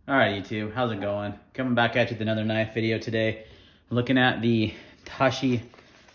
All right, YouTube, how's it going? Coming back at you with another knife video today. Looking at the Tashi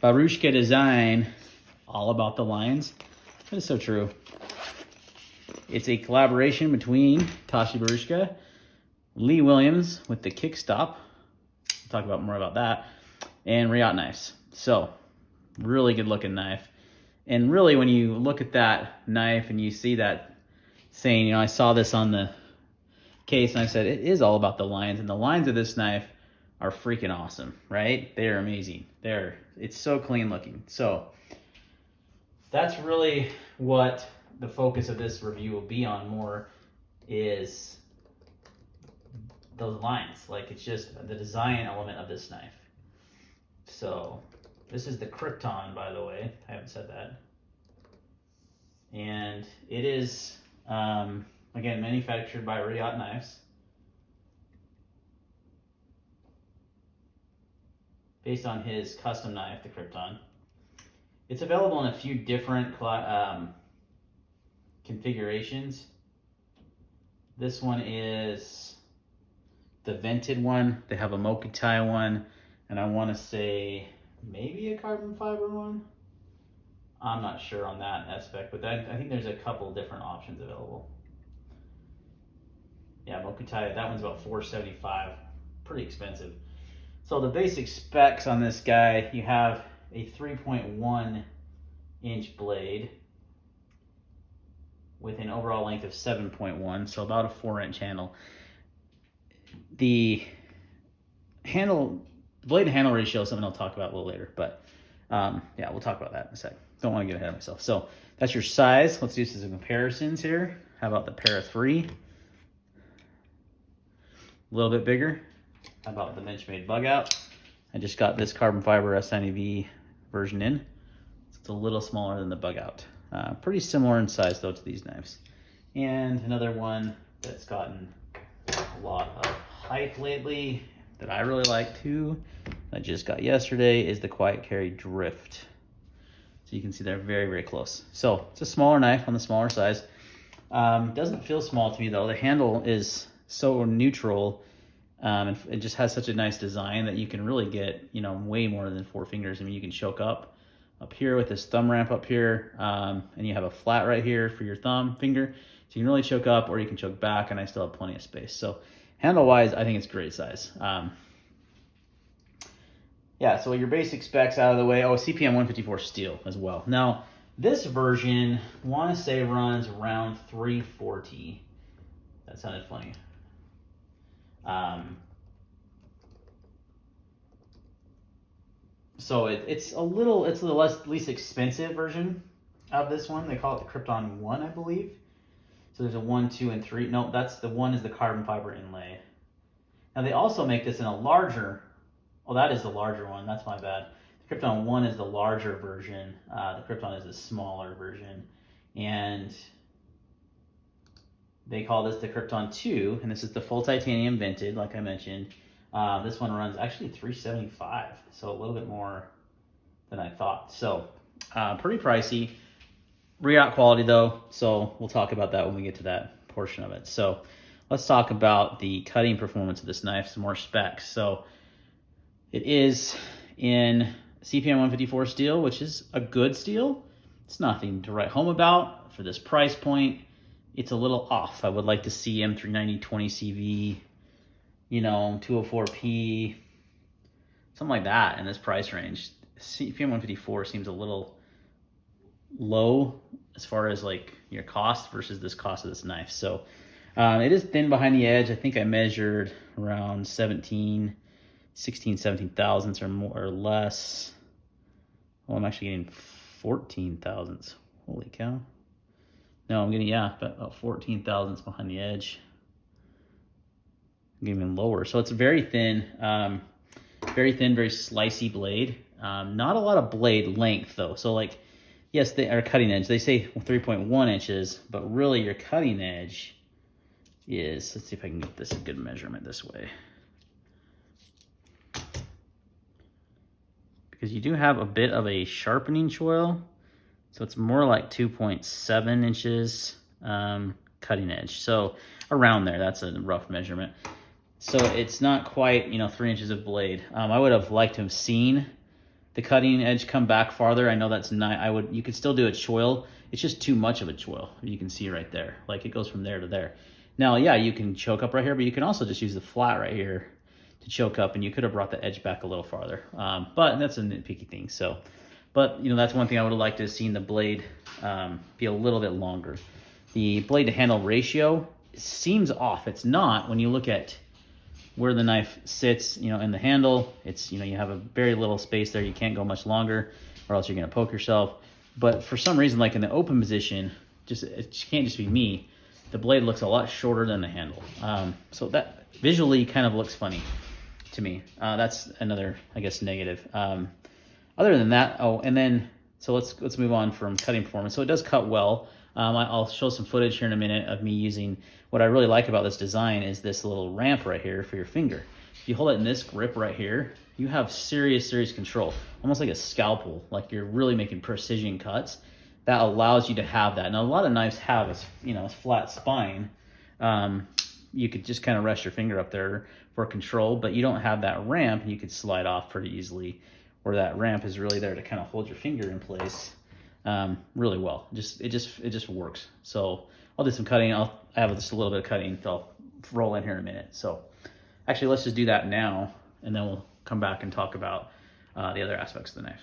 Bharucha design, all about the lines. That is so true. It's a collaboration between Tashi Bharucha, Lee Williams with the kickstop. We'll talk about more about that, and Riot knives. So, really good looking knife. And really, when you look at that knife and you see that saying, I saw this on the case and I said, it is all about the lines, and the lines of this knife are freaking awesome, right? They're amazing. It's so clean looking. So that's really what the focus of this review will be on more, is those lines. Like, it's just the design element of this knife. So this is the Krypton, by the way. I haven't said that. And it is, again, manufactured by Riot Knives. Based on his custom knife, the Krypton. It's available in a few different configurations. This one is the vented one. They have a Mokutai one, and I want to say maybe a carbon fiber one. I'm not sure on that aspect, but I think there's a couple different options available. Yeah, Mokutai, that one's about $475, pretty expensive. So the basic specs on this guy, you have a 3.1 inch blade with an overall length of 7.1, so about a 4-inch handle. The blade to handle ratio is something I'll talk about a little later, but yeah, we'll talk about that in a sec. Don't want to get ahead of myself. So that's your size. Let's do some comparisons here. How about the Para 3? A little bit bigger. How about the Benchmade bug out? I just got this carbon fiber S90V version in. It's a little smaller than the bug out. Pretty similar in size though to these knives. And another one that's gotten a lot of hype lately that I really like too, I just got yesterday, is the Quiet Carry Drift. So you can see they're very, very close. So it's a smaller knife on the smaller size. Doesn't feel small to me though. The handle is so neutral, and it just has such a nice design that you can really get, way more than 4 fingers. I mean, you can choke up here with this thumb ramp up here, and you have a flat right here for your thumb finger. So you can really choke up, or you can choke back, and I still have plenty of space. So handle-wise, I think it's great size. Yeah, so your basic specs out of the way. Oh, CPM 154 steel as well. Now, this version, I want to say runs around 340. That sounded funny. So it's the least expensive version of this one. They call it the Krypton 1, I believe. So there's a 1, 2, and 3. No, that's the 1 is the carbon fiber inlay. Now they also make this in a larger. Oh, that is the larger one. That's my bad. The Krypton 1 is the larger version. The Krypton is the smaller version. And they call this the Krypton 2, and this is the full titanium vented, like I mentioned. This one runs actually $375, so a little bit more than I thought. So pretty pricey. Riot quality though, so we'll talk about that when we get to that portion of it. So let's talk about the cutting performance of this knife, some more specs. So it is in CPM 154 steel, which is a good steel. It's nothing to write home about for this price point. It's a little off. I would like to see M390 20CV, 204P, something like that in this price range. CPM 154 seems a little low as far as like your cost versus this cost of this knife. So it is thin behind the edge. I think I measured around 17 thousandths or more or less. Oh, I'm actually getting 14 thousandths. Holy cow. No, I'm getting, about 14 thousandths behind the edge. Even lower. So it's very thin, very slicey blade. Not a lot of blade length though. So like, yes, they are cutting edge. They say 3.1 inches, but really your cutting edge is, let's see if I can get this a good measurement this way. Because you do have a bit of a sharpening choil. So it's more like 2.7 inches cutting edge. So around there, that's a rough measurement. So it's not quite, 3 inches of blade. I would have liked to have seen the cutting edge come back farther. I know that's not, you could still do a choil. It's just too much of a choil. You can see right there, like it goes from there to there. Now, yeah, you can choke up right here, but you can also just use the flat right here to choke up, and you could have brought the edge back a little farther. But that's a nitpicky thing. So, but that's one thing I would have liked to have seen the blade be a little bit longer. The blade to handle ratio seems off. It's not when you look at where the knife sits, in the handle. It's, you have a very little space there. You can't go much longer or else you're going to poke yourself. But for some reason, like in the open position, it can't just be me. The blade looks a lot shorter than the handle. So that visually kind of looks funny to me. That's another, I guess, negative. Other than that, so let's move on from cutting performance. So it does cut well. I'll show some footage here in a minute of me using, what I really like about this design is this little ramp right here for your finger. If you hold it in this grip right here, you have serious control, almost like a scalpel, like you're really making precision cuts. That allows you to have that. Now, a lot of knives have a flat spine. You could just kind of rest your finger up there for control, but you don't have that ramp, and you could slide off pretty easily, where that ramp is really there to kind of hold your finger in place really well. It just works. So I'll do some cutting. I have just a little bit of cutting. I'll roll in here in a minute. So actually, let's just do that now, and then we'll come back and talk about the other aspects of the knife.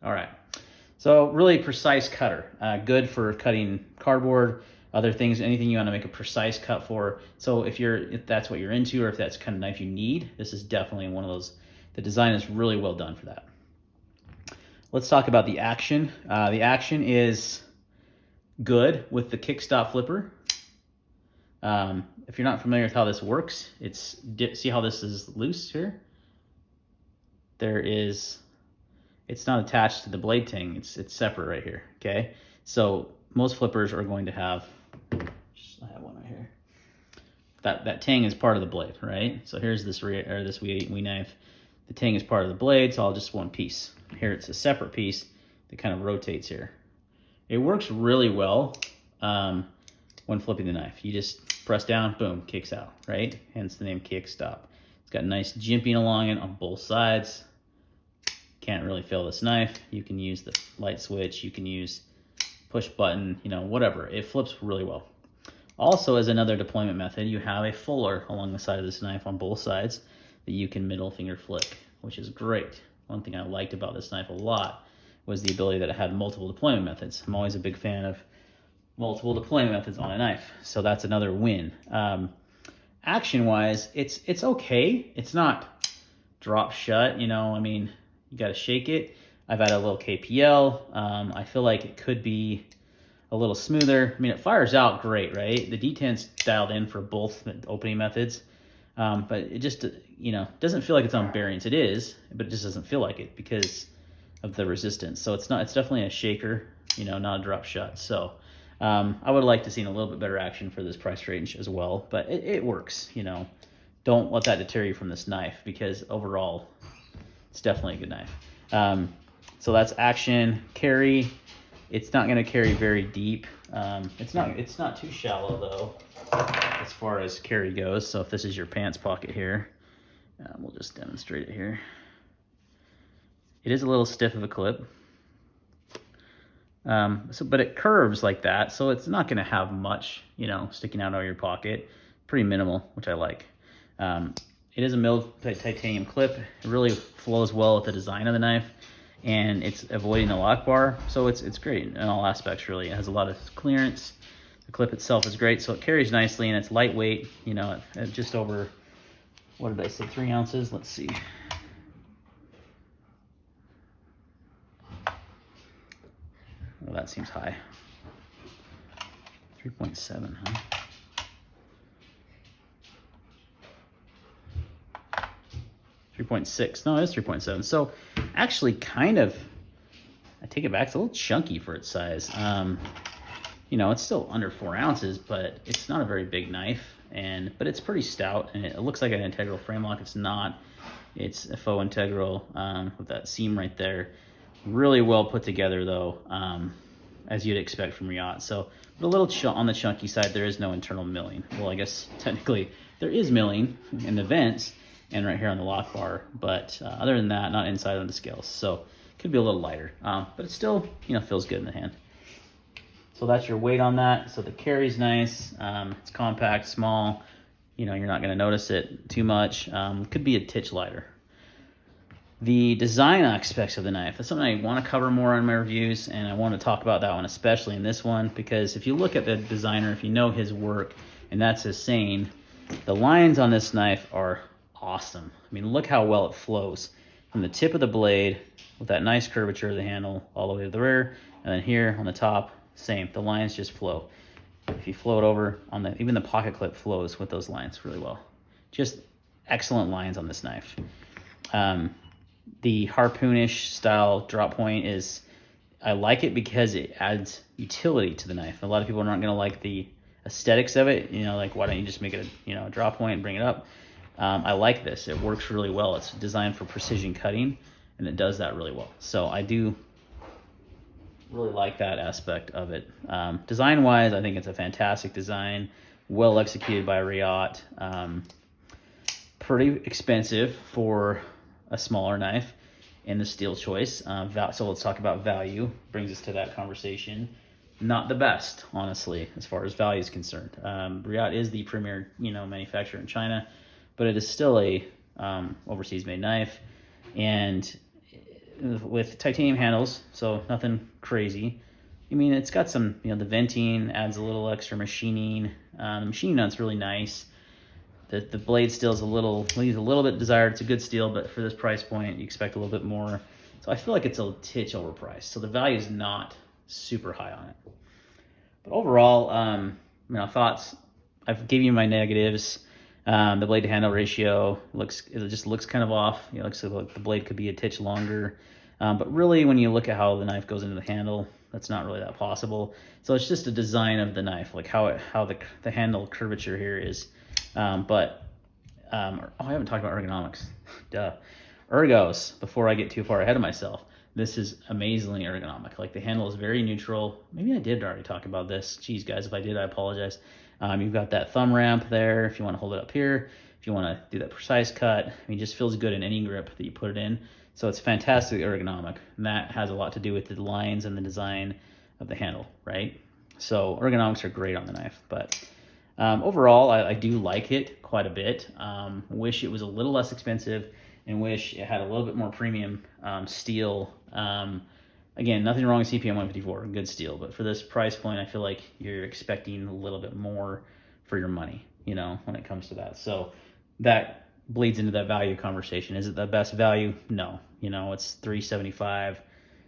All right. So really precise cutter, good for cutting cardboard, other things, anything you want to make a precise cut for. So if that's what you're into, or if that's the kind of knife you need, this is definitely one of those. The design is really well done for that. Let's talk about the action. The action is good with the kickstop flipper. If you're not familiar with how this works, see how this is loose here? It's not attached to the blade tang. It's separate right here, okay? So most flippers are going to have, I have one right here. That tang is part of the blade, right? So here's this Wee knife. The tang is part of the blade, so I'll just one piece. Here it's a separate piece that kind of rotates here. It works really well when flipping the knife. You just press down, boom, kicks out, right? Hence the name kick stop. It's got nice jimping along it on both sides. Can't really feel this knife. You can use the light switch, you can use push button, whatever. It flips really well. Also, as another deployment method, you have a fuller along the side of this knife on both sides that you can middle finger flick, which is great. One thing I liked about this knife a lot was the ability that it had multiple deployment methods. I'm always a big fan of multiple deployment methods on a knife, so that's another win. Action-wise, it's okay. It's not drop shut, you got to shake it. I've had a little KPL. I feel like it could be a little smoother. It fires out great, right? The D10's dialed in for both opening methods. But it just, doesn't feel like it's on bearings. It is, but it just doesn't feel like it because of the resistance. So it's definitely a shaker, not a drop shot. So I would like to see a little bit better action for this price range as well, but it works. Don't let that deter you from this knife, because overall it's definitely a good knife. So that's action. Carry, it's not going to carry very deep. It's not too shallow though as far as carry goes. So if this is your pants pocket here, we'll just demonstrate it here. It is a little stiff of a clip, but it curves like that, so it's not going to have much, sticking out of your pocket. Pretty minimal, which I like. It is a milled titanium clip. It really flows well with the design of the knife, and it's avoiding the lock bar, so it's great in all aspects. Really, it has a lot of clearance. The clip itself is great, so it carries nicely, and it's lightweight. At just over, what did I say, 3 ounces? Let's see. Well, that seems high. 3.7, huh? 3.6. No, it is 3.7. So actually kind of, I take it back, it's a little chunky for its size. It's still under 4 ounces, but it's not a very big knife, but it's pretty stout, and it looks like an integral frame lock. It's not. It's a faux integral with that seam right there. Really well put together though, as you'd expect from yacht. So, but a little on the chunky side. There is no internal milling. Well, I guess technically there is milling in the vents and right here on the lock bar, but other than that, not inside on the scales. So could be a little lighter, but it still feels good in the hand. So that's your weight on that. So the carry's nice. It's compact, small. You're not going to notice it too much. Could be a titch lighter. The design aspects of the knife, that's something I want to cover more on my reviews, and I want to talk about that one, especially in this one, because if you look at the designer, if you know his work, and that's his saying, the lines on this knife are awesome. I mean, look how well it flows from the tip of the blade with that nice curvature of the handle all the way to the rear, and then here on the top, same. The lines just flow. If you flow it over on even the pocket clip flows with those lines really well. Just excellent lines on this knife. The harpoonish style drop point I like it because it adds utility to the knife. A lot of people aren't going to like the aesthetics of it. Like, why don't you just make it a drop point and bring it up? I like this. It works really well. It's designed for precision cutting, and it does that really well. So I do really like that aspect of it. Design wise, I think it's a fantastic design, well executed by Riot. Pretty expensive for a smaller knife in the steel choice. So let's talk about value. Brings us to that conversation. Not the best, honestly, as far as value is concerned. Riot is the premier manufacturer in China, but it is still a overseas made knife, and with titanium handles, so nothing crazy. I mean, it's got some, the venting adds a little extra machining. The machining on it's really nice. The blade steel is leaves a little bit desired. It's a good steel, but for this price point, you expect a little bit more. So I feel like it's a titch overpriced. So the value is not super high on it. But overall, thoughts. I've given you my negatives. The blade to handle ratio just looks kind of off. It looks like the blade could be a titch longer. But really, when you look at how the knife goes into the handle, that's not really that possible. So it's just a design of the knife, like how the handle curvature here is. I haven't talked about ergonomics. Duh. Ergos, before I get too far ahead of myself, this is amazingly ergonomic. Like, the handle is very neutral. Maybe I did already talk about this. Geez, guys, if I did, I apologize. You've got that thumb ramp there if you want to hold it up here, if you want to do that precise cut. I mean, it just feels good in any grip that you put it in. So it's fantastically ergonomic, and that has a lot to do with the lines and the design of the handle, right? So ergonomics are great on the knife, but overall, I do like it quite a bit. Wish it was a little less expensive, and wish it had a little bit more premium steel. Again, nothing wrong with CPM 154, good steel, but for this price point, I feel like you're expecting a little bit more for your money, when it comes to that. So that bleeds into that value conversation. Is it the best value? No. It's $375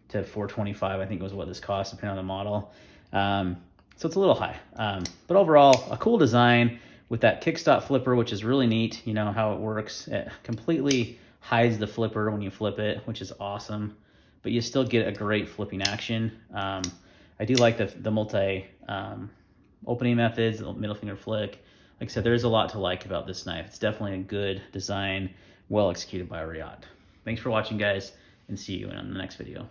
to $425, I think was what this cost, depending on the model. So it's a little high. But overall, a cool design. with that kickstop flipper, which is really neat. You know how it works. It completely hides the flipper when you flip it, which is awesome. But you still get a great flipping action. I do like the multi opening methods, the middle finger flick. Like I said, there's a lot to like about this knife. It's definitely a good design, well executed by Riyadh. Thanks for watching, guys, and see you in the next video.